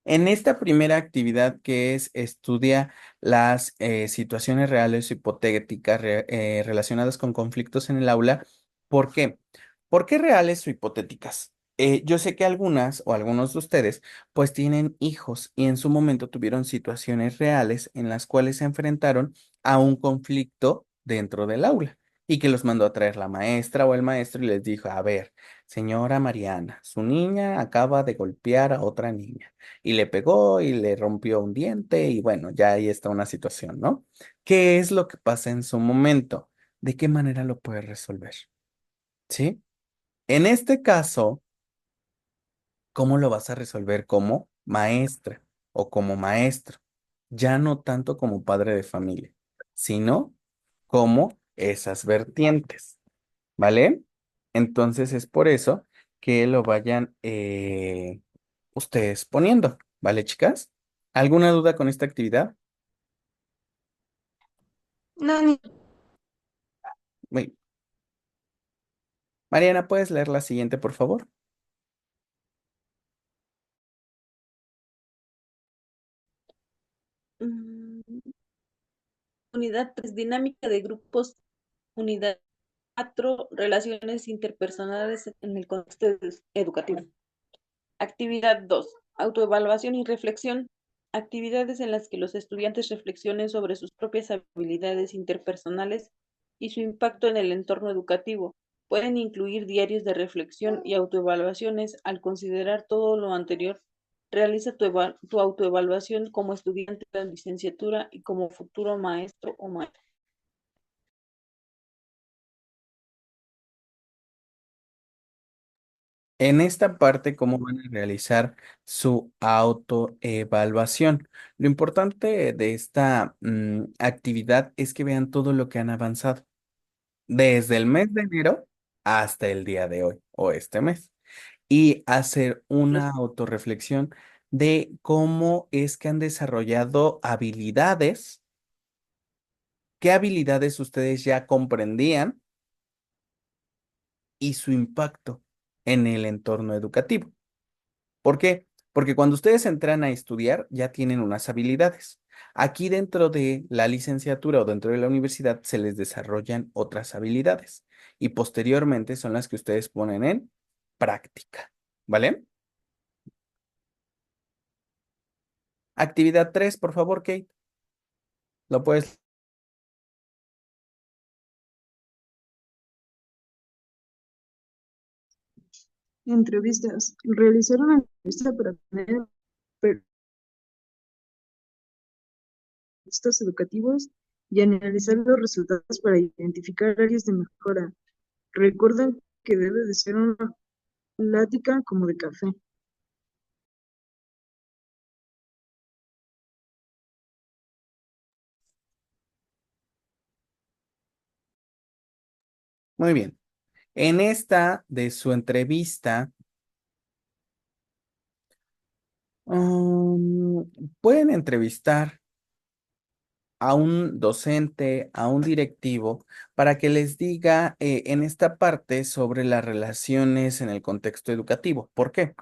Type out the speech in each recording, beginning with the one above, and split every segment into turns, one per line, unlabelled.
En esta primera actividad que es estudia las situaciones reales o hipotéticas relacionadas con conflictos en el aula. ¿Por qué? ¿Por qué reales o hipotéticas? Yo sé que algunas o algunos de ustedes pues tienen hijos y en su momento tuvieron situaciones reales en las cuales se enfrentaron a un conflicto dentro del aula y que los mandó a traer la maestra o el maestro y les dijo, a ver, señora Mariana, su niña acaba de golpear a otra niña y le pegó y le rompió un diente y bueno, ya ahí está una situación, ¿no? ¿Qué es lo que pasa en su momento? ¿De qué manera lo puede resolver? ¿Sí? En este caso, ¿cómo lo vas a resolver como maestra o como maestro? Ya no tanto como padre de familia, sino como esas vertientes, ¿vale? Entonces es por eso que lo vayan ustedes poniendo, ¿vale, chicas? ¿Alguna duda con esta actividad?
No, ni
Muy- Mariana, ¿puedes leer la siguiente, por favor?
mm, unidad 3, dinámica de grupos, unidad 4, relaciones interpersonales en el contexto educativo. Actividad 2, autoevaluación y reflexión. Actividades en las que los estudiantes reflexionen sobre sus propias habilidades interpersonales y su impacto en el entorno educativo. Pueden incluir diarios de reflexión y autoevaluaciones. Al considerar todo lo anterior, realiza tu autoevaluación como estudiante de licenciatura y como futuro maestro o maestra.
En esta parte, ¿cómo van a realizar su autoevaluación? Lo importante de esta actividad es que vean todo lo que han avanzado, desde el mes de enero hasta el día de hoy o este mes, y hacer una autorreflexión de cómo es que han desarrollado habilidades, qué habilidades ustedes ya comprendían y su impacto en el entorno educativo. ¿Por qué? Porque cuando ustedes entran a estudiar ya tienen unas habilidades. Aquí dentro de la licenciatura o dentro de la universidad se les desarrollan otras habilidades y posteriormente son las que ustedes ponen en práctica. ¿Vale? Actividad 3, por favor, Kate. Lo puedes.
Entrevistas. Realizar una entrevista para obtener proyectos educativos y analizar los resultados para identificar áreas de mejora. Recuerden que debe de ser una plática como de café.
Muy bien. En esta de su entrevista, mm, pueden entrevistar a un docente, a un directivo, para que les diga en esta parte sobre las relaciones en el contexto educativo. ¿Por qué?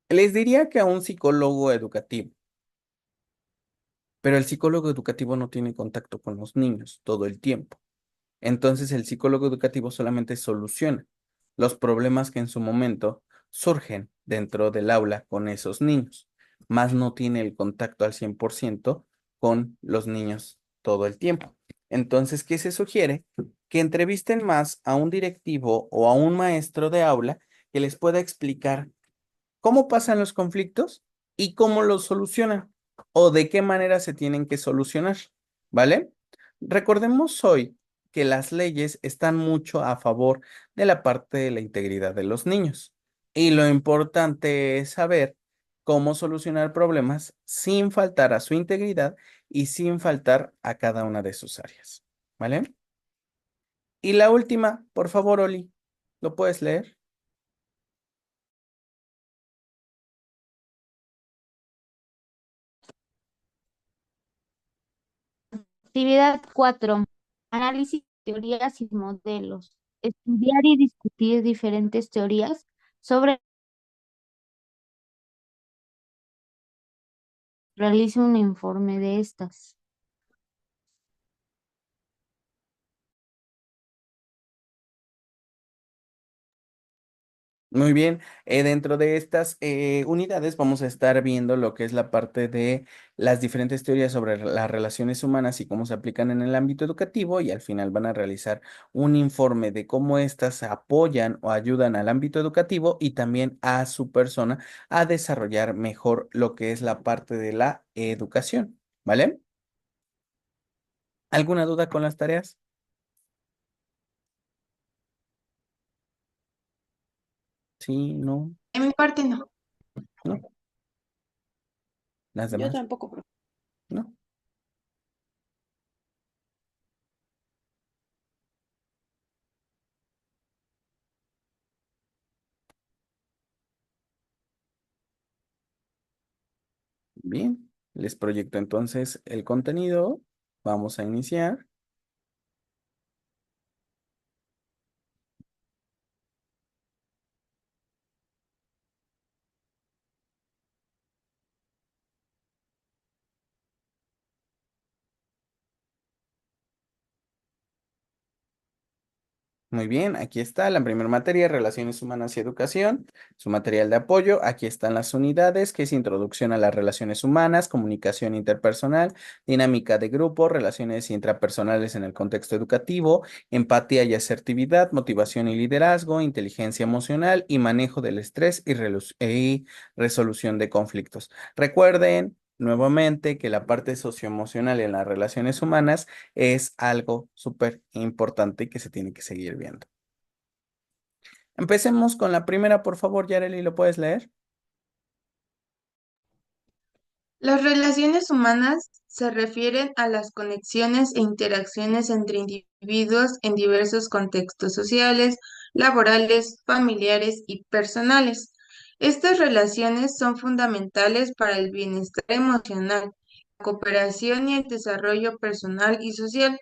Les diría que a un psicólogo educativo, pero el psicólogo educativo no tiene contacto con los niños todo el tiempo. Entonces el psicólogo educativo solamente soluciona los problemas que en su momento surgen dentro del aula con esos niños, más no tiene el contacto al 100% con los niños todo el tiempo. Entonces, ¿qué se sugiere? Que entrevisten más a un directivo o a un maestro de aula que les pueda explicar cómo pasan los conflictos y cómo los solucionan o de qué manera se tienen que solucionar, ¿vale? Recordemos hoy que las leyes están mucho a favor de la parte de la integridad de los niños y lo importante es saber cómo solucionar problemas sin faltar a su integridad y sin faltar a cada una de sus áreas, ¿vale? Y la última, por favor, Oli, ¿lo puedes leer?
Actividad 4. Análisis de teorías y modelos. Estudiar y discutir diferentes teorías sobre Realice un informe de estas.
Muy bien, dentro de estas unidades vamos a estar viendo lo que es la parte de las diferentes teorías sobre las relaciones humanas y cómo se aplican en el ámbito educativo y al final van a realizar un informe de cómo éstas apoyan o ayudan al ámbito educativo y también a su persona a desarrollar mejor lo que es la parte de la educación, ¿vale? ¿Alguna duda con las tareas? Sí, no,
En mi parte no.
no, las
Yo
demás,
tampoco, profe.
no. Bien, les proyecto entonces el contenido. Vamos a iniciar. Muy bien, aquí está la primera materia, Relaciones Humanas y Educación, su material de apoyo. Aquí están las unidades, que es Introducción a las Relaciones Humanas, Comunicación Interpersonal, Dinámica de Grupo, Relaciones Intrapersonales en el Contexto Educativo, Empatía y Asertividad, Motivación y Liderazgo, Inteligencia Emocional y Manejo del Estrés y Resolución de Conflictos. Recuerden nuevamente que la parte socioemocional en las relaciones humanas es algo súper importante y que se tiene que seguir viendo. Empecemos con la primera, por favor, Yareli, ¿lo puedes leer?
Las relaciones humanas se refieren a las conexiones e interacciones entre individuos en diversos contextos sociales, laborales, familiares y personales. Estas relaciones son fundamentales para el bienestar emocional, la cooperación y el desarrollo personal y social.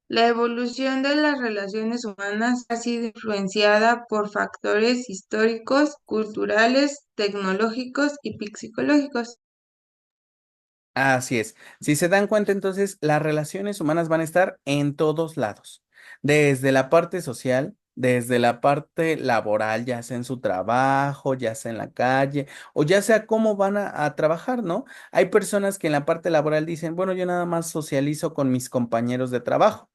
La evolución de las relaciones humanas ha sido influenciada por factores históricos, culturales, tecnológicos y psicológicos.
Así es. Si se dan cuenta, entonces las relaciones humanas van a estar en todos lados, desde la parte social, desde la parte laboral, ya sea en su trabajo, ya sea en la calle, o ya sea cómo van a trabajar, ¿no? Hay personas que en la parte laboral dicen, bueno, yo nada más socializo con mis compañeros de trabajo.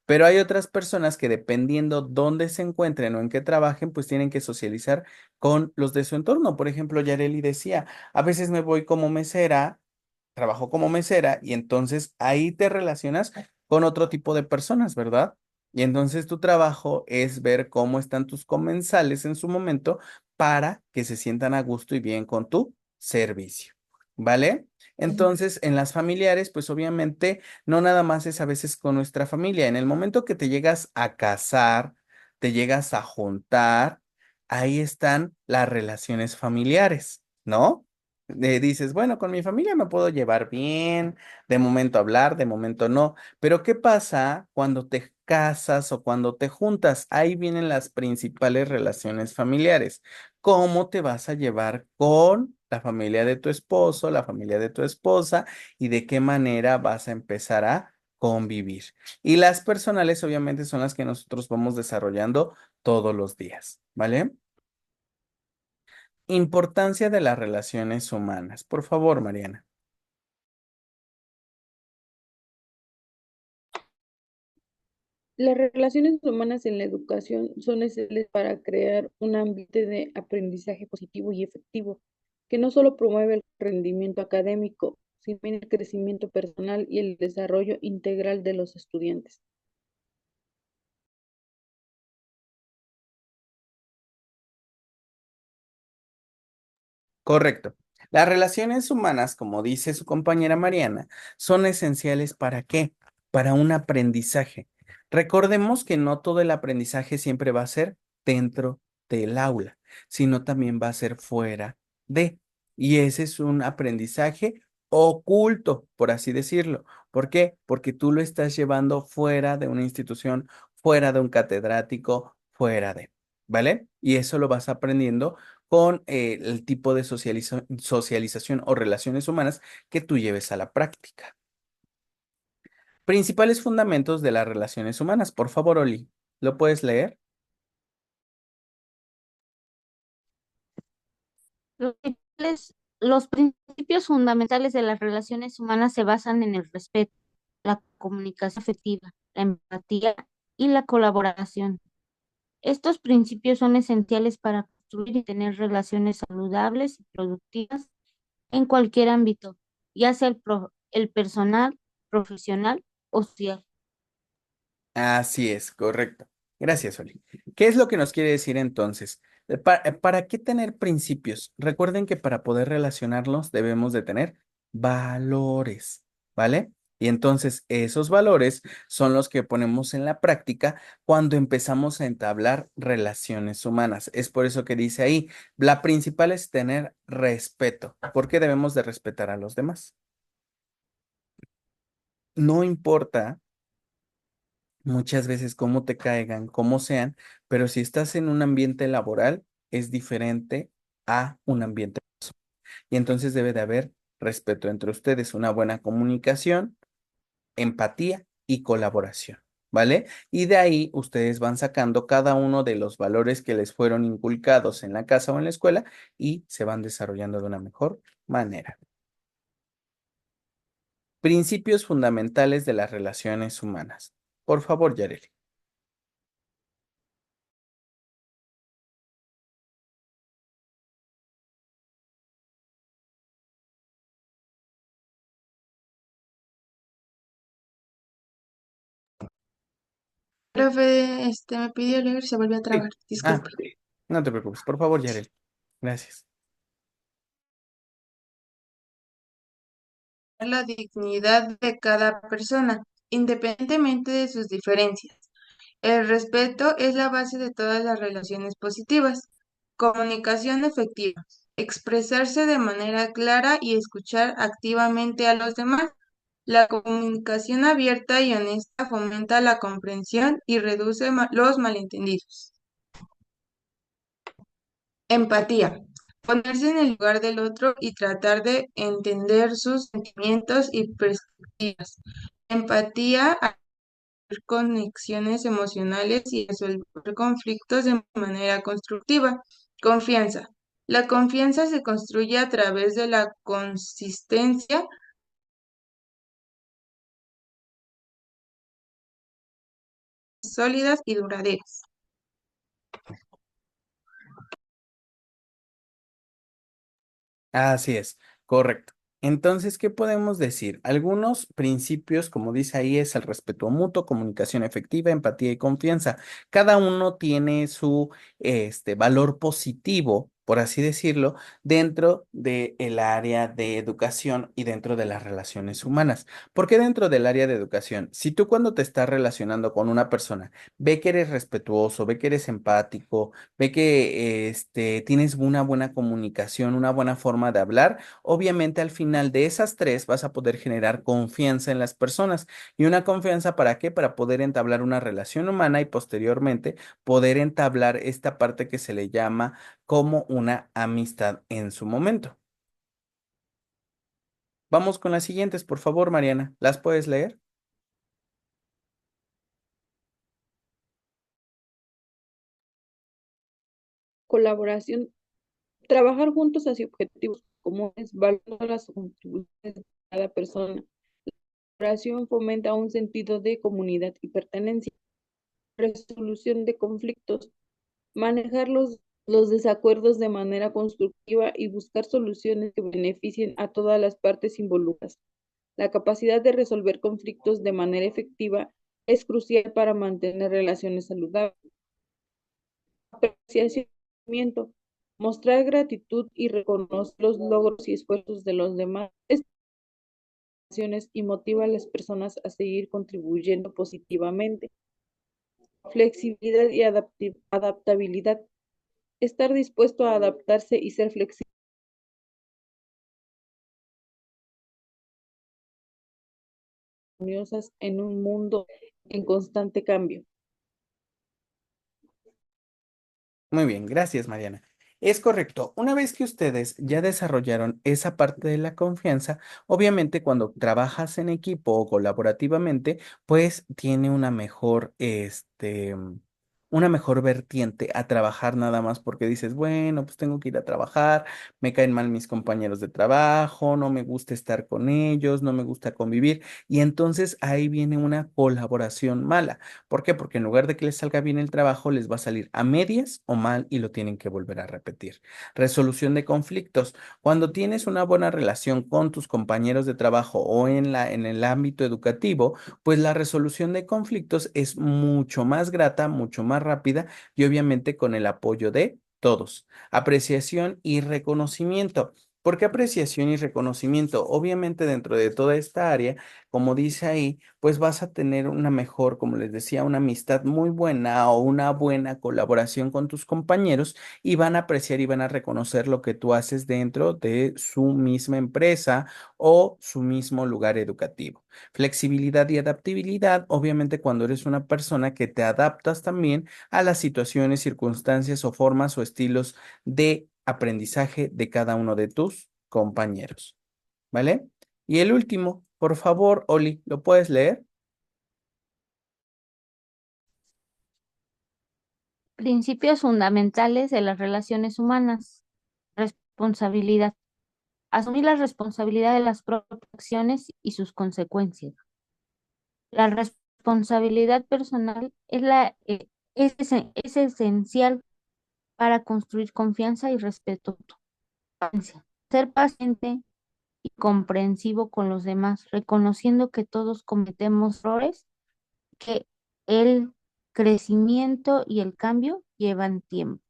Pero hay otras personas que dependiendo dónde se encuentren o en qué trabajen, pues tienen que socializar con los de su entorno. Por ejemplo, Yareli decía, a veces me voy como mesera, trabajo como mesera y entonces ahí te relacionas con otro tipo de personas, ¿verdad? Y entonces tu trabajo es ver cómo están tus comensales en su momento para que se sientan a gusto y bien con tu servicio, ¿vale? Entonces, en las familiares, pues obviamente no nada más es a veces con nuestra familia. En el momento que te llegas a casar, te llegas a juntar, ahí están las relaciones familiares, ¿no? Dices, bueno, con mi familia me puedo llevar bien, de momento hablar, de momento no, pero ¿qué pasa cuando te casas o cuando te juntas? Ahí vienen las principales relaciones familiares. ¿Cómo te vas a llevar con la familia de tu esposo, la familia de tu esposa y de qué manera vas a empezar a convivir? Y las personales obviamente son las que nosotros vamos desarrollando todos los días, ¿vale? Importancia de las relaciones humanas. Por favor, Mariana.
Las relaciones humanas en la educación son esenciales para crear un ambiente de aprendizaje positivo y efectivo, que no solo promueve el rendimiento académico, sino también el crecimiento personal y el desarrollo integral de los estudiantes.
Correcto. Las relaciones humanas, como dice su compañera Mariana, son esenciales ¿para qué? Para un aprendizaje. Recordemos que no todo el aprendizaje siempre va a ser dentro del aula, sino también va a ser fuera de. Y ese es un aprendizaje oculto, por así decirlo. ¿Por qué? Porque tú lo estás llevando fuera de una institución, fuera de un catedrático, fuera de. ¿vale? Y eso lo vas aprendiendo con el tipo de socialización o relaciones humanas que tú lleves a la práctica. Principales fundamentos de las relaciones humanas. Por favor, Oli, ¿lo puedes leer?
Los principios fundamentales de las relaciones humanas se basan en el respeto, la comunicación afectiva, la empatía y la colaboración. Estos principios son esenciales para construir y tener relaciones saludables y productivas en cualquier ámbito, ya sea el personal, profesional o social.
Así es, correcto. Gracias, Oli. ¿Qué es lo que nos quiere decir entonces? ¿Para qué tener principios? Recuerden que para poder relacionarlos debemos de tener valores, ¿vale? Y entonces esos valores son los que ponemos en la práctica cuando empezamos a entablar relaciones humanas. Es por eso que dice ahí, la principal es tener respeto. ¿Por qué debemos de respetar a los demás? No importa muchas veces cómo te caigan, cómo sean, pero si estás en un ambiente laboral, es diferente a un ambiente. Y entonces debe de haber respeto entre ustedes, una buena comunicación, empatía y colaboración, ¿vale? Y de ahí ustedes van sacando cada uno de los valores que les fueron inculcados en la casa o en la escuela y se van desarrollando de una mejor manera. Principios fundamentales de las relaciones humanas. Por favor, Yareli.
Profe, me pidió leer, se volvió a
Sí.
trabar,
Ah,
disculpe.
no te preocupes. Por favor, Yareli. Gracias.
La dignidad de cada persona, independientemente de sus diferencias. El respeto es la base de todas las relaciones positivas. Comunicación efectiva. Expresarse de manera clara y escuchar activamente a los demás. La comunicación abierta y honesta fomenta la comprensión y reduce los malentendidos. Empatía. Ponerse en el lugar del otro y tratar de entender sus sentimientos y perspectivas. Empatía conexiones emocionales y resolver conflictos de manera constructiva. Confianza. La confianza se construye a través de la consistencia sólidas y duraderas.
Así es, correcto. Entonces, ¿qué podemos decir? Algunos principios, como dice ahí, es el respeto mutuo, comunicación efectiva, empatía y confianza. Cada uno tiene su valor positivo, por así decirlo, dentro del área de educación y dentro de las relaciones humanas. ¿Por qué dentro del área de educación? Si tú cuando te estás relacionando con una persona, ve que eres respetuoso, ve que eres empático, ve que tienes una buena comunicación, una buena forma de hablar. Obviamente al final de esas tres vas a poder generar confianza en las personas. ¿Y una confianza para qué? Para poder entablar una relación humana y posteriormente poder entablar esta parte que se le llama como una amistad en su momento. Vamos con las siguientes, por favor, Mariana. ¿Las puedes leer?
Colaboración. Trabajar juntos hacia objetivos comunes, valorando las contribuciones de cada persona. La colaboración fomenta un sentido de comunidad y pertenencia. Resolución de conflictos. Manejar los desacuerdos de manera constructiva y buscar soluciones que beneficien a todas las partes involucradas. La capacidad de resolver conflictos de manera efectiva es crucial para mantener relaciones saludables. Apreciación, mostrar gratitud y reconocer los logros y esfuerzos de los demás y motiva a las personas a seguir contribuyendo positivamente. Flexibilidad y adaptabilidad. Estar dispuesto a adaptarse y ser flexible en un mundo en constante cambio.
Muy bien, gracias, Mariana. Es correcto. Una vez que ustedes ya desarrollaron esa parte de la confianza, obviamente cuando trabajas en equipo o colaborativamente, pues tiene una mejor vertiente a trabajar nada más porque dices, bueno, pues tengo que ir a trabajar, me caen mal mis compañeros de trabajo, no me gusta estar con ellos, no me gusta convivir, y entonces ahí viene una colaboración mala. ¿Por qué? Porque en lugar de que les salga bien el trabajo, les va a salir a medias o mal y lo tienen que volver a repetir. Resolución de conflictos. Cuando tienes una buena relación con tus compañeros de trabajo o en el ámbito educativo, pues la resolución de conflictos es mucho más grata, mucho más rápida y obviamente con el apoyo de todos. Apreciación y reconocimiento. ¿Por qué apreciación y reconocimiento? Obviamente dentro de toda esta área, como dice ahí, pues vas a tener una mejor, como les decía, una amistad muy buena o una buena colaboración con tus compañeros y van a apreciar y van a reconocer lo que tú haces dentro de su misma empresa o su mismo lugar educativo. Flexibilidad y adaptabilidad, obviamente cuando eres una persona que te adaptas también a las situaciones, circunstancias o formas o estilos de aprendizaje de cada uno de tus compañeros. ¿Vale? Y el último, por favor, Oli, ¿lo puedes leer?
Principios fundamentales de las relaciones humanas. Responsabilidad. Asumir la responsabilidad de las propias acciones y sus consecuencias. La responsabilidad personal es esencial para construir confianza y respeto. Paciencia. Ser paciente y comprensivo con los demás, reconociendo que todos cometemos errores, que el crecimiento y el cambio llevan tiempo.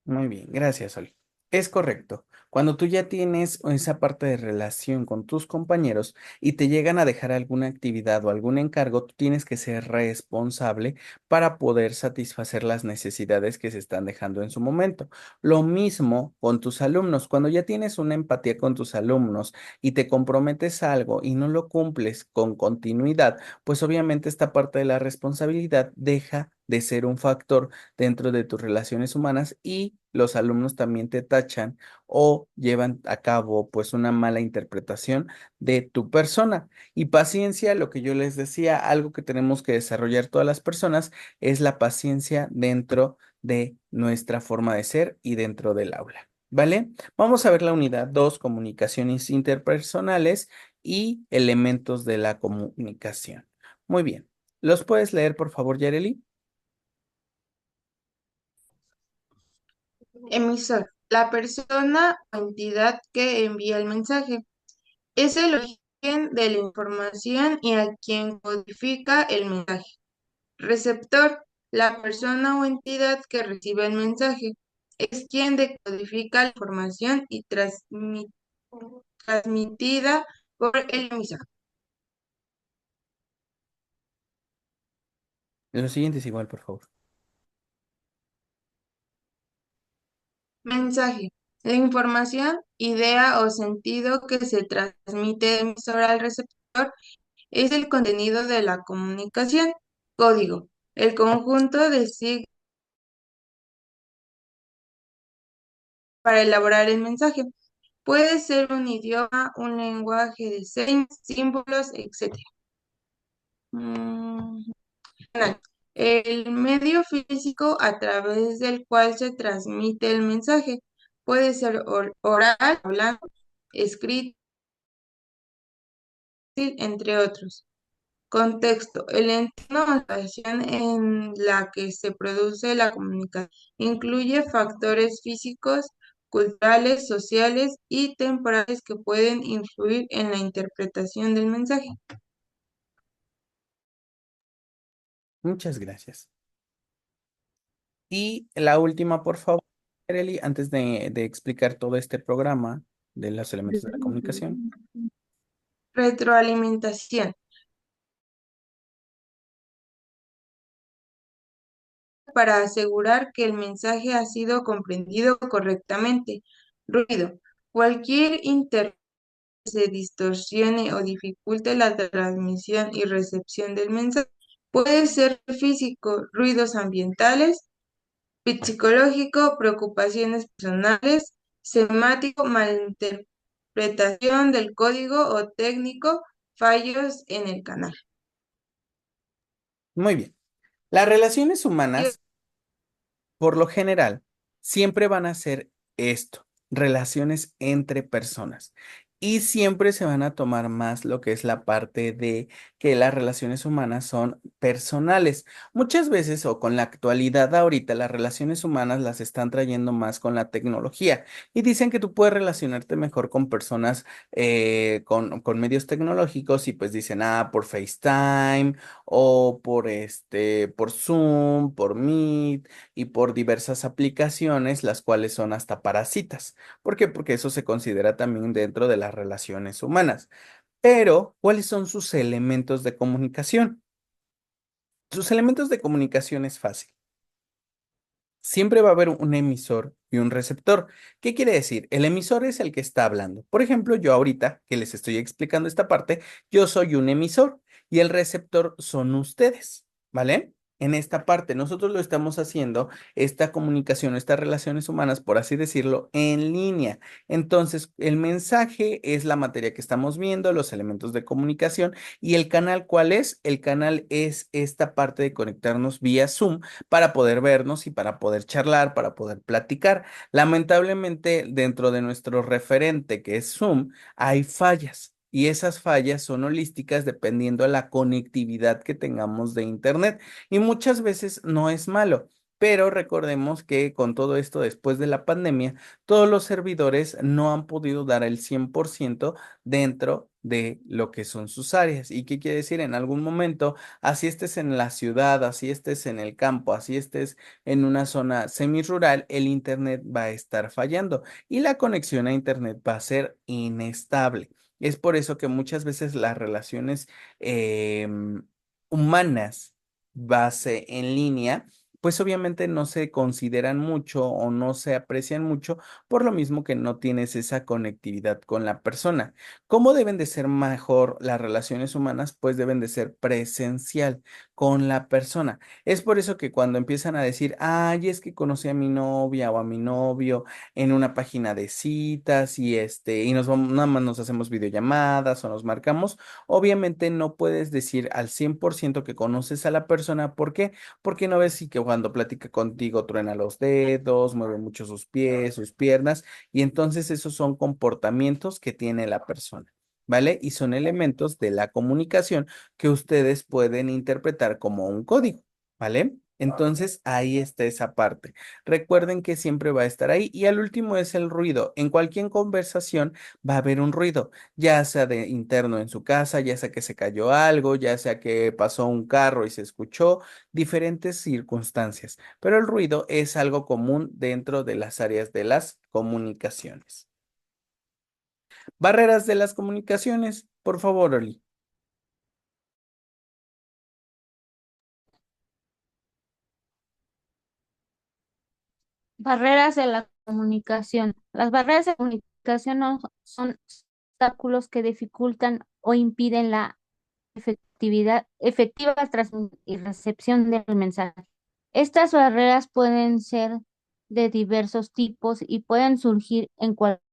Muy bien, gracias, Sol. Es correcto. Cuando tú ya tienes esa parte de relación con tus compañeros y te llegan a dejar alguna actividad o algún encargo, tú tienes que ser responsable para poder satisfacer las necesidades que se están dejando en su momento. Lo mismo con tus alumnos. Cuando ya tienes una empatía con tus alumnos y te comprometes a algo y no lo cumples con continuidad, pues obviamente esta parte de la responsabilidad deja de ser un factor dentro de tus relaciones humanas y los alumnos también te tachan o llevan a cabo pues una mala interpretación de tu persona. Y paciencia, lo que yo les decía, algo que tenemos que desarrollar todas las personas es la paciencia dentro de nuestra forma de ser y dentro del aula. ¿Vale? Vamos a ver la unidad 2, comunicaciones interpersonales y elementos de la comunicación. Muy bien. ¿Los puedes leer, por favor, Yareli?
Emisor, la persona o entidad que envía el mensaje. Es el origen de la información y a quien codifica el mensaje. Receptor, la persona o entidad que recibe el mensaje. Es quien decodifica la información y transmitida por el emisor.
Lo siguiente es igual, por favor.
Mensaje. La información, idea o sentido que se transmite del emisor al receptor es el contenido de la comunicación. Código. El conjunto de signos para elaborar el mensaje. Puede ser un idioma, un lenguaje de señas, símbolos, etc. Canal. El medio físico a través del cual se transmite el mensaje. Puede ser oral, hablado, escrito, entre otros. Contexto. El entorno o situación en la que se produce la comunicación incluye factores físicos, culturales, sociales y temporales que pueden influir en la interpretación del mensaje.
Muchas gracias. Y la última, por favor, Arely, antes de explicar todo este programa de los elementos de la comunicación.
Retroalimentación. Para asegurar que el mensaje ha sido comprendido correctamente. Ruido. Cualquier interrupción se distorsione o dificulte la transmisión y recepción del mensaje. Puede ser físico, ruidos ambientales, psicológico, preocupaciones personales, semático, malinterpretación del código o técnico, fallos en el canal.
Muy bien. Las relaciones
Y
humanas, por lo general, siempre van a ser esto, relaciones entre personas. Y siempre se van a tomar más lo que es la parte de que las relaciones humanas son personales. Muchas veces o con la actualidad ahorita, las relaciones humanas las están trayendo más con la tecnología y dicen que tú puedes relacionarte mejor con personas con medios tecnológicos y pues dicen, por FaceTime o por Zoom, por Meet y por diversas aplicaciones, las cuales son hasta para citas. ¿Por qué? Porque eso se considera también dentro de las relaciones humanas. Pero, ¿cuáles son sus elementos de comunicación? Sus elementos de comunicación es fácil. Siempre va a haber un emisor y un receptor. ¿Qué quiere decir? El emisor es el que está hablando. Por ejemplo, yo ahorita que les estoy explicando esta parte, yo soy un emisor y el receptor son ustedes, ¿vale? En esta parte, nosotros lo estamos haciendo, esta comunicación, estas relaciones humanas, por así decirlo, en línea. Entonces, el mensaje es la materia que estamos viendo, los elementos de comunicación y el canal, ¿cuál es? El canal es esta parte de conectarnos vía Zoom para poder vernos y para poder charlar, para poder platicar. Lamentablemente, dentro de nuestro referente, que es Zoom, hay fallas. Y esas fallas son holísticas dependiendo de la conectividad que tengamos de Internet. Y muchas veces no es malo. Pero recordemos que con todo esto, después de la pandemia, todos los servidores no han podido dar el 100% dentro de lo que son sus áreas. ¿Y qué quiere decir? En algún momento, así estés en la ciudad, así estés en el campo, así estés en una zona semirural, el internet va a estar fallando y la conexión a internet va a ser inestable. Es por eso que muchas veces las relaciones humanas base en línea, pues obviamente no se consideran mucho o no se aprecian mucho por lo mismo que no tienes esa conectividad con la persona. ¿Cómo deben de ser mejor las relaciones humanas? Pues deben de ser presencial con la persona. Es por eso que cuando empiezan a decir, ay, es que conocí a mi novia o a mi novio en una página de citas y nos vamos, nada más nos hacemos videollamadas o nos marcamos, obviamente no puedes decir al 100% que conoces a la persona. ¿Por qué? Porque no ves y que cuando platica contigo truena los dedos, mueve mucho sus pies, sus piernas, y entonces esos son comportamientos que tiene la persona. ¿Vale? Y son elementos de la comunicación que ustedes pueden interpretar como un código, ¿vale? Entonces ahí está esa parte. Recuerden que siempre va a estar ahí. Y al último es el ruido. En cualquier conversación va a haber un ruido, ya sea de interno en su casa, ya sea que se cayó algo, ya sea que pasó un carro y se escuchó, diferentes circunstancias. Pero el ruido es algo común dentro de las áreas de las comunicaciones. Barreras de las comunicaciones, por favor, Oli.
Barreras de la comunicación. Las barreras de comunicación no son obstáculos que dificultan o impiden la efectiva transmisión y recepción del mensaje. Estas barreras pueden ser de diversos tipos y pueden surgir en cualquier.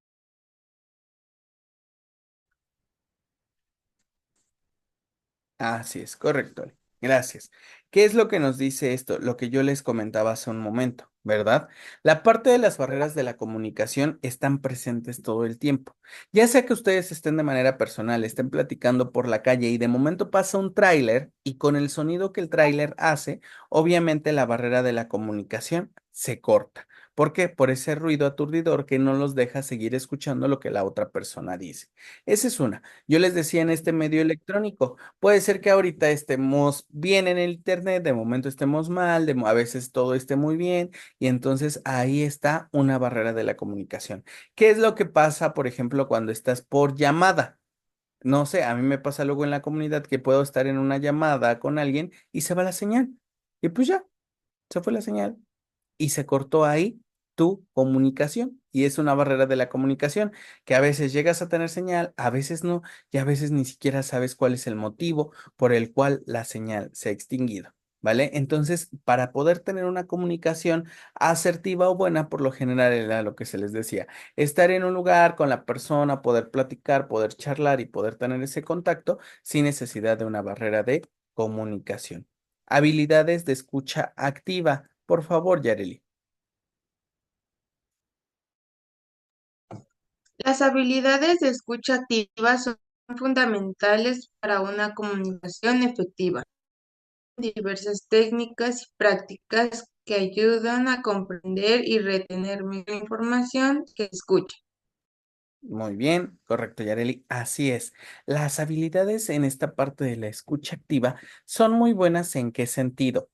Así es, correcto. Ale. Gracias. ¿Qué es lo que nos dice esto? Lo que yo les comentaba hace un momento, ¿verdad? La parte de las barreras de la comunicación están presentes todo el tiempo. Ya sea que ustedes estén de manera personal, estén platicando por la calle y de momento pasa un tráiler y con el sonido que el tráiler hace, obviamente la barrera de la comunicación se corta. ¿Por qué? Por ese ruido aturdidor que no los deja seguir escuchando lo que la otra persona dice. Esa es una. Yo les decía en este medio electrónico. Puede ser que ahorita estemos bien en el internet, de momento estemos mal, a veces todo esté muy bien, y entonces ahí está una barrera de la comunicación. ¿Qué es lo que pasa, por ejemplo, cuando estás por llamada? No sé, a mí me pasa luego en la comunidad que puedo estar en una llamada con alguien y se va la señal. Y pues ya, se fue la señal y se cortó ahí tu comunicación. Y es una barrera de la comunicación que a veces llegas a tener señal, a veces no, y a veces ni siquiera sabes cuál es el motivo por el cual la señal se ha extinguido. ¿vale? Entonces, para poder tener una comunicación asertiva o buena, por lo general era lo que se les decía, estar en un lugar con la persona, poder platicar, poder charlar y poder tener ese contacto sin necesidad de una barrera de comunicación. Habilidades de escucha activa. Por favor, Yareli.
Las habilidades de escucha activa son fundamentales para una comunicación efectiva. Diversas técnicas y prácticas que ayudan a comprender y retener mejor la información que escucha.
Muy bien, correcto, Yareli. Así es. Las habilidades en esta parte de la escucha activa son muy buenas. ¿En qué sentido?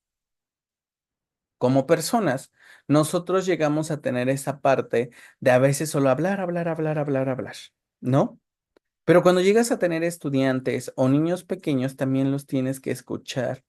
Como personas, nosotros llegamos a tener esa parte de a veces solo hablar, hablar, hablar, hablar, hablar, ¿no? Pero cuando llegas a tener estudiantes o niños pequeños, también los tienes que escuchar,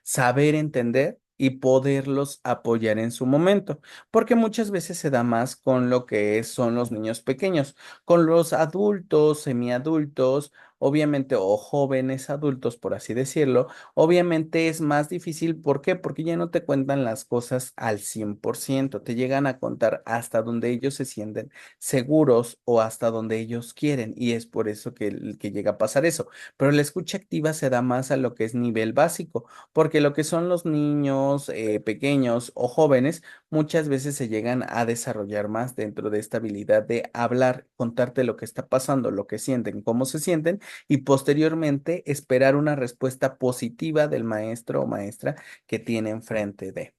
saber entender y poderlos apoyar en su momento, porque muchas veces se da más con lo que son los niños pequeños, con los adultos, semiadultos, obviamente, o jóvenes adultos, por así decirlo, obviamente es más difícil. ¿Por qué? Porque ya no te cuentan las cosas al 100%, te llegan a contar hasta donde ellos se sienten seguros o hasta donde ellos quieren, y es por eso que llega a pasar eso. Pero la escucha activa se da más a lo que es nivel básico, porque lo que son los niños pequeños o jóvenes muchas veces se llegan a desarrollar más dentro de esta habilidad de hablar, contarte lo que está pasando, lo que sienten, cómo se sienten, y posteriormente esperar una respuesta positiva del maestro o maestra que tiene enfrente de.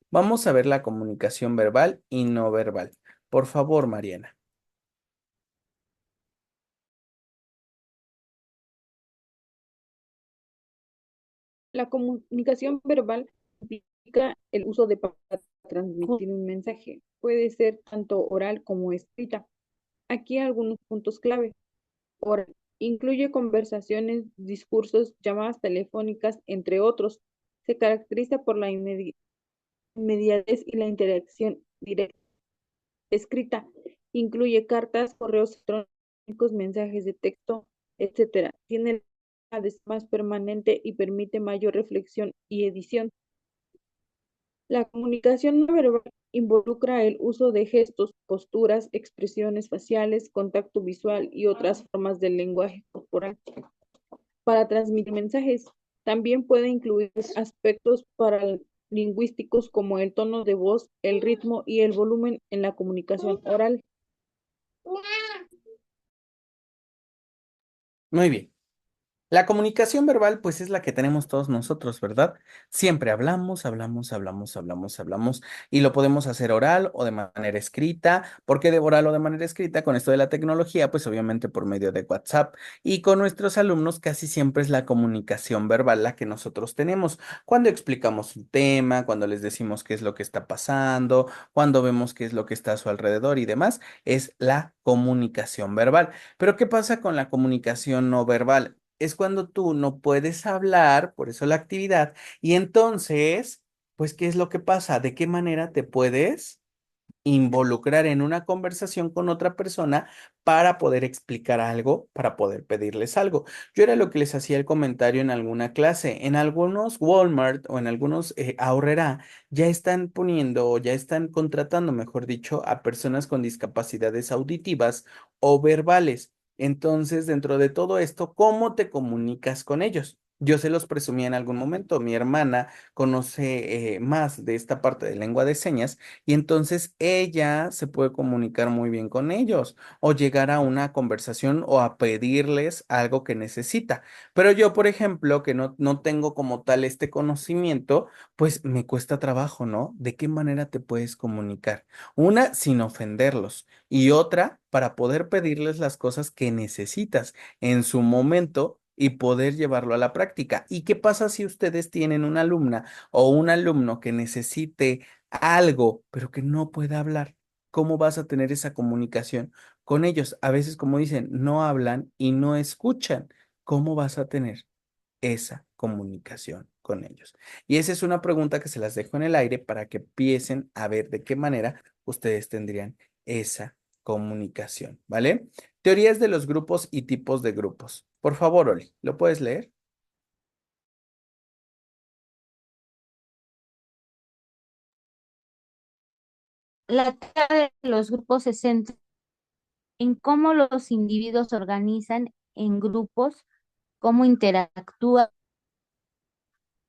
Vamos a ver la comunicación verbal y no verbal. Por favor, Mariana.
La comunicación verbal implica el uso de palabras para transmitir un mensaje. Puede ser tanto oral como escrita. Aquí algunos puntos clave. Oral. Incluye conversaciones, discursos, llamadas telefónicas, entre otros. Se caracteriza por la inmediatez y la interacción directa. Escrita. Incluye cartas, correos electrónicos, mensajes de texto, etcétera. Tiene la más permanente y permite mayor reflexión y edición. La comunicación no verbal involucra el uso de gestos, posturas, expresiones faciales, contacto visual y otras formas del lenguaje corporal para transmitir mensajes. También puede incluir aspectos lingüísticos como el tono de voz, el ritmo y el volumen en la comunicación oral.
Muy bien. La comunicación verbal, pues es la que tenemos todos nosotros, ¿verdad? Siempre hablamos, hablamos, hablamos, hablamos, hablamos, y lo podemos hacer oral o de manera escrita. ¿Por qué de oral o de manera escrita? Con esto de la tecnología, pues obviamente por medio de WhatsApp. Y con nuestros alumnos casi siempre es la comunicación verbal la que nosotros tenemos. Cuando explicamos un tema, cuando les decimos qué es lo que está pasando, cuando vemos qué es lo que está a su alrededor y demás, es la comunicación verbal. Pero ¿qué pasa con la comunicación no verbal? Es cuando tú no puedes hablar, por eso la actividad, y entonces, pues, ¿qué es lo que pasa? ¿De qué manera te puedes involucrar en una conversación con otra persona para poder explicar algo, para poder pedirles algo? Yo era lo que les hacía el comentario en alguna clase. En algunos Walmart o en algunos Aurrera ya están poniendo o ya están contratando, mejor dicho, a personas con discapacidades auditivas o verbales. Entonces, dentro de todo esto, ¿cómo te comunicas con ellos? Yo se los presumía en algún momento. Mi hermana conoce más de esta parte de lengua de señas, y entonces ella se puede comunicar muy bien con ellos o llegar a una conversación o a pedirles algo que necesita. Pero yo, por ejemplo, que no tengo como tal este conocimiento, pues me cuesta trabajo, ¿no? ¿De qué manera te puedes comunicar? Una, sin ofenderlos, y otra, para poder pedirles las cosas que necesitas en su momento y poder llevarlo a la práctica. ¿Y qué pasa si ustedes tienen una alumna o un alumno que necesite algo, pero que no pueda hablar? ¿Cómo vas a tener esa comunicación con ellos? A veces, como dicen, no hablan y no escuchan. ¿Cómo vas a tener esa comunicación con ellos? Y esa es una pregunta que se las dejo en el aire para que empiecen a ver de qué manera ustedes tendrían esa comunicación, ¿vale? Teorías de los grupos y tipos de grupos. Por favor, Oli, ¿lo puedes leer?
La teoría de los grupos se centra en cómo los individuos se organizan en grupos, cómo interactúan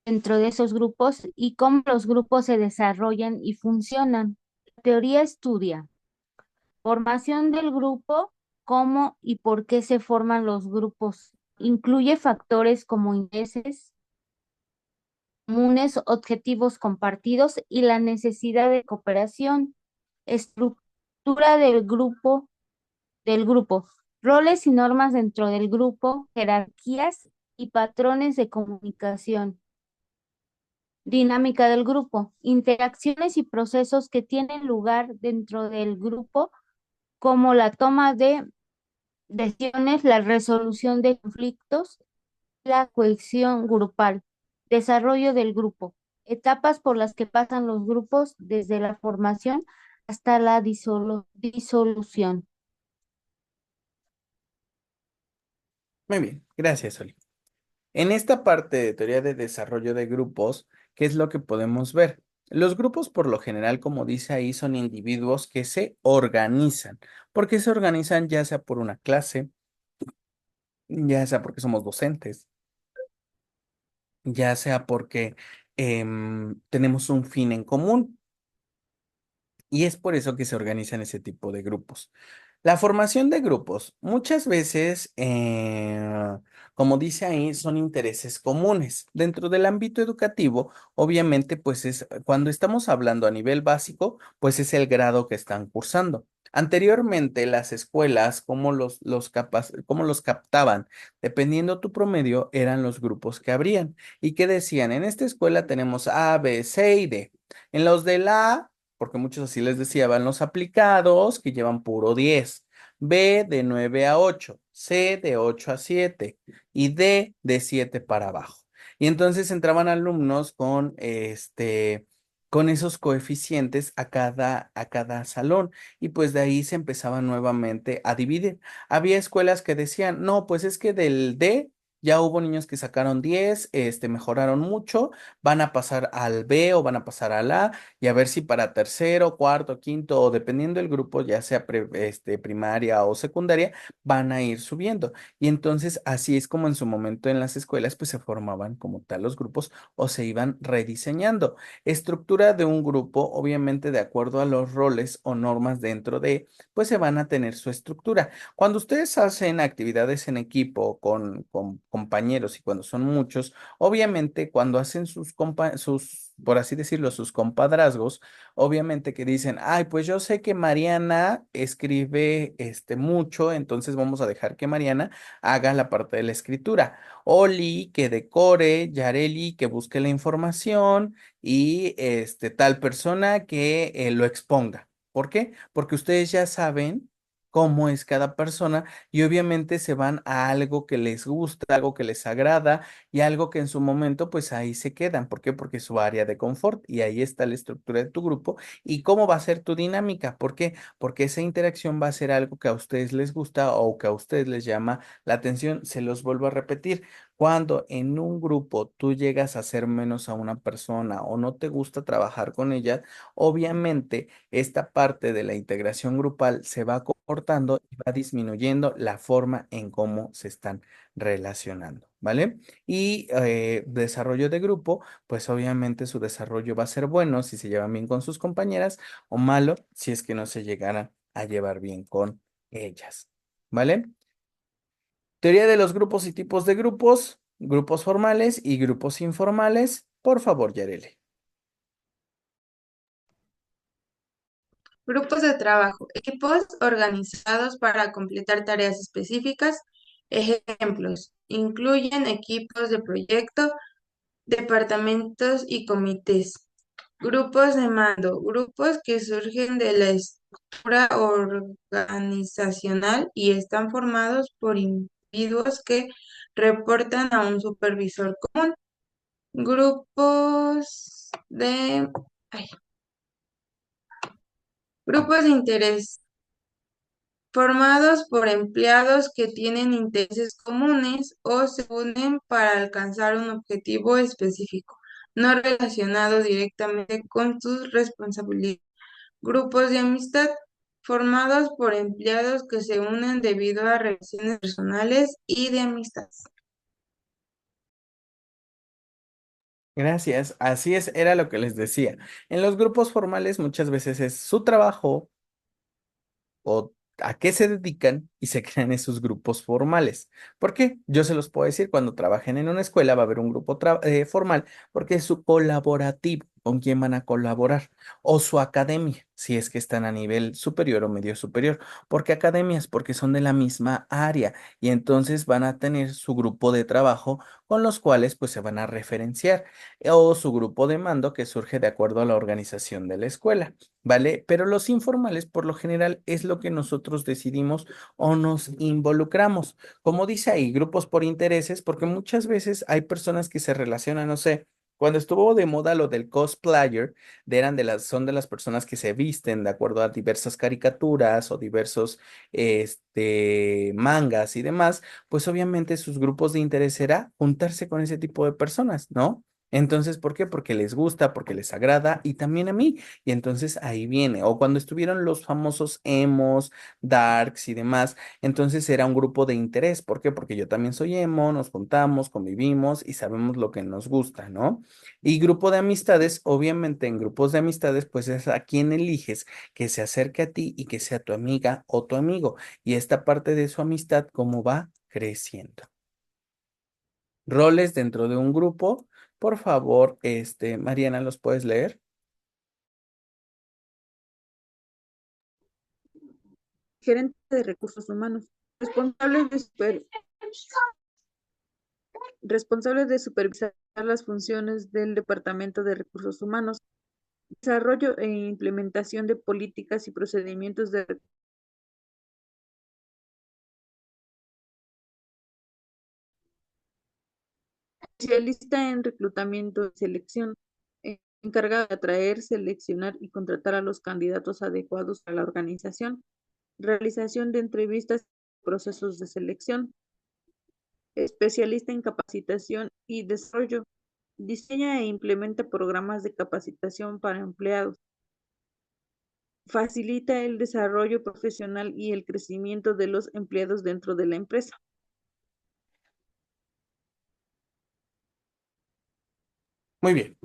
dentro de esos grupos y cómo los grupos se desarrollan y funcionan. La teoría estudia formación del grupo, cómo y por qué se forman los grupos. Incluye factores como intereses comunes, objetivos compartidos y la necesidad de cooperación. Estructura del grupo, roles y normas dentro del grupo, jerarquías y patrones de comunicación. Dinámica del grupo, interacciones y procesos que tienen lugar dentro del grupo, como la toma de decisiones, la resolución de conflictos, la cohesión grupal, desarrollo del grupo, etapas por las que pasan los grupos desde la formación hasta la disolución.
Muy bien, gracias, Oli. En esta parte de teoría de desarrollo de grupos, ¿qué es lo que podemos ver? Los grupos, por lo general, como dice ahí, son individuos que se organizan. ¿Por qué se organizan? Ya sea por una clase, ya sea porque somos docentes, ya sea porque tenemos un fin en común. Y es por eso que se organizan ese tipo de grupos. La formación de grupos, muchas veces, como dice ahí, son intereses comunes. Dentro del ámbito educativo, obviamente, pues es cuando estamos hablando a nivel básico, pues es el grado que están cursando. Anteriormente, las escuelas, cómo los captaban, dependiendo tu promedio, eran los grupos que habrían y que decían, en esta escuela tenemos A, B, C y D. En los de la A, porque muchos así les decía, van los aplicados que llevan puro 10, B de 9 a 8, C de 8 a 7 y D de 7 para abajo. Y entonces entraban alumnos con esos coeficientes a cada salón y pues de ahí se empezaba nuevamente a dividir. Había escuelas que decían, no, pues es que del D ya hubo niños que sacaron 10, mejoraron mucho, van a pasar al B o van a pasar al A y a ver si para tercero, cuarto, quinto o dependiendo del grupo, ya sea primaria o secundaria, van a ir subiendo. Y entonces así es como en su momento en las escuelas pues se formaban como tal los grupos o se iban rediseñando. Estructura de un grupo, obviamente de acuerdo a los roles o normas dentro de, pues se van a tener su estructura. Cuando ustedes hacen actividades en equipo con compañeros y cuando son muchos, obviamente cuando hacen por así decirlo, sus compadrazgos, obviamente que dicen, ay, pues yo sé que Mariana escribe mucho, entonces vamos a dejar que Mariana haga la parte de la escritura. Oli, que decore, Yareli, que busque la información y tal persona que lo exponga. ¿Por qué? Porque ustedes ya saben cómo es cada persona y obviamente se van a algo que les gusta, algo que les agrada y algo que en su momento pues ahí se quedan. ¿Por qué? Porque es su área de confort y ahí está la estructura de tu grupo y cómo va a ser tu dinámica. ¿Por qué? Porque esa interacción va a ser algo que a ustedes les gusta o que a ustedes les llama la atención. Se los vuelvo a repetir. Cuando en un grupo tú llegas a hacer menos a una persona o no te gusta trabajar con ella, obviamente esta parte de la integración grupal se va cortando y va disminuyendo la forma en cómo se están relacionando, ¿vale? Y desarrollo de grupo, pues obviamente su desarrollo va a ser bueno si se llevan bien con sus compañeras o malo si es que no se llegaran a llevar bien con ellas, ¿vale? Teoría de los grupos y tipos de grupos, grupos formales y grupos informales. Por favor, Yarele.
Grupos de trabajo, equipos organizados para completar tareas específicas. Ejemplos, incluyen equipos de proyecto, departamentos y comités. Grupos de mando, grupos que surgen de la estructura organizacional y están formados por individuos que reportan a un supervisor común. Grupos de, ay, grupos de interés, formados por empleados que tienen intereses comunes o se unen para alcanzar un objetivo específico, no relacionado directamente con sus responsabilidades. Grupos de amistad, formados por empleados que se unen debido a relaciones personales y de amistad.
Gracias, así es, era lo que les decía. En los grupos formales muchas veces es su trabajo o a qué se dedican y se crean esos grupos formales. ¿Por qué? Yo se los puedo decir, cuando trabajen en una escuela va a haber un grupo formal porque es su colaborativo, con quién van a colaborar, o su academia, si es que están a nivel superior o medio superior. ¿Por qué academias? Porque son de la misma área y entonces van a tener su grupo de trabajo con los cuales pues se van a referenciar o su grupo de mando que surge de acuerdo a la organización de la escuela. ¿Vale? Pero los informales, por lo general, es lo que nosotros decidimos o nos involucramos. Como dice ahí, grupos por intereses, porque muchas veces hay personas que se relacionan, no sé, cuando estuvo de moda lo del cosplayer, son de las personas que se visten de acuerdo a diversas caricaturas o diversos, mangas y demás, pues obviamente sus grupos de interés era juntarse con ese tipo de personas, ¿no? Entonces, ¿por qué? Porque les gusta, porque les agrada y también a mí. Y entonces ahí viene. O cuando estuvieron los famosos emos, darks y demás, entonces era un grupo de interés. ¿Por qué? Porque yo también soy emo, nos juntamos, convivimos y sabemos lo que nos gusta, ¿no? Y grupo de amistades, obviamente en grupos de amistades, pues es a quien eliges que se acerque a ti y que sea tu amiga o tu amigo. Y esta parte de su amistad, ¿cómo va creciendo? Roles dentro de un grupo. Por favor, Mariana, ¿los puedes leer?
Gerente de recursos humanos, responsable de supervisar las funciones del Departamento de Recursos Humanos, desarrollo e implementación de políticas y procedimientos de especialista en reclutamiento y selección, encargado de atraer, seleccionar y contratar a los candidatos adecuados a la organización, realización de entrevistas y procesos de selección, especialista en capacitación y desarrollo, diseña e implementa programas de capacitación para empleados, facilita el desarrollo profesional y el crecimiento de los empleados dentro de la empresa.
Muy bien.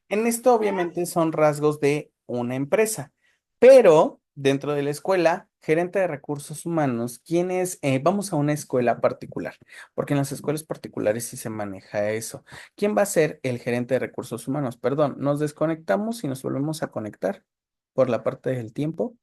En esto obviamente son rasgos de una empresa, pero dentro de la escuela, gerente de recursos humanos, ¿quién es? Vamos a una escuela particular, porque en las escuelas particulares sí se maneja eso. ¿Quién va a ser el gerente de recursos humanos? Perdón, nos desconectamos y nos volvemos a conectar por la parte del tiempo.